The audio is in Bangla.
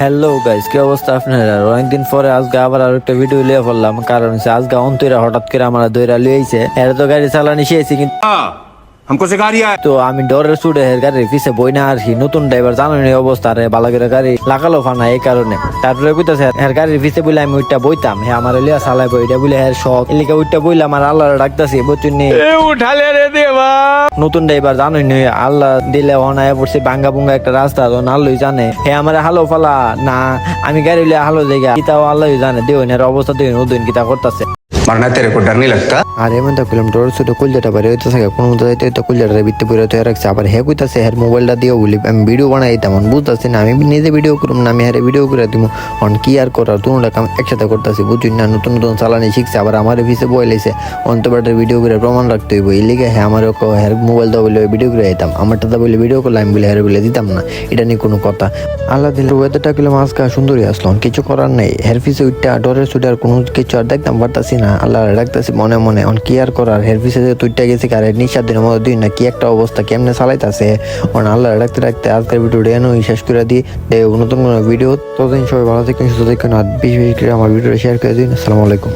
হ্যালো গাইস, কি অবস্থা আপনার? অনেকদিন পরে আজকে আবার আর একটা ভিডিও লিয়ে পড়লাম। কারণ হচ্ছে আজকে অন্তরা হঠাৎ করে আমার দইরা লিয়েছে। এর তো গাড়ি চালানি শিখেছি কিন্তু हमको सिखा रिया है। তো আমি ডরের চুড়ে এর গাড়ির পিছে বই না আর কি। নতুন ড্রাইভার জানেন অবস্থা রে, বালা করে গাড়ি লাগালো ফানা এই কারণে। তারপরে কইতাছে এর গাড়ির পিছে বলে আমি ওইটা বইতাম, হ্যাঁ আমার লিয়া চালাই বই এটা বলে এর শখ এলিকা ওইটা বইলাম। আর আল্লাহ ডাকতাছি বুঝছেন নি, उठाले रे देवा। নতুন ড্রাইভার জানোই নি, আল্লাহ দিলে অনায় পড়ছে ভাঙ্গা ভুঙ্গা একটা রাস্তা, তো আল্লাহই জানে। হে আমার হালো ফালা না, আমি গাড়ি লিয়া হালো জায়গা কিতাও আল্লাহই জানে। দেওয়ান এর অবস্থা দেওয়ান ওদিন কিতা করতেছে। मरना तेरे को डर नहीं लगता? আর এমন তো কইলাম ডর ছোট কলজাটা বাইরে হইতে থাকে, কোনো মতো যাইতে হইতে কলজাটা ভিত্তি করে তো রাখছে। আবার হে কইতাছে হের মোবাইলটা দিও বলি আমি ভিডিও বানাই তেমন বুঝতেছি না। আমি নিজে ভিডিও করুম না, আমি হেরে ভিডিও করে দিব। অন কি আর করার, দুটা কাম একসাথে করতেছি বুঝুন না। নতুন নতুন চালানি শিখছে, আবার আমার পিছে বই লাইছে অন্তবাটের ভিডিও করে প্রমাণ রাখতে হইব। এই লিগে হ্যাঁ আমার হের মোবাইল দাও বলে ভিডিও করে দিতাম, আমারটা দা বলে ভিডিও করলে আমি বলে হেরে বলে দিতাম না। এটা নিয়ে কোনো কথা। আল্লাহ দিল ওয়েদারটা কিলো আজকে সুন্দরই আসলো, কিছু করার নেই। হের পিছে উঠটা ডরের ছুটে আর কোনো কিছু আর দেখতাম পারতাছি না। আল্লাহ রাখতেছি মনে মনে। অন কি আর করার, হের পিছে যে তুইটা গেছি কারে নিঃশ্বাস দিনের মতো দিন না কি একটা অবস্থা কেমনে চালাইতেছে। অন আল্লাহ রাখতে রাখতে আজকের ভিডিওটা এনে শেষ করে দিই। নতুন কোনো ভিডিও ততদিন সবাই ভালো থাকেন, সুস্থ থাকেন। আর বেশি বেশি করে আমার ভিডিওটা শেয়ার করে দিন। আসসালামু আলাইকুম।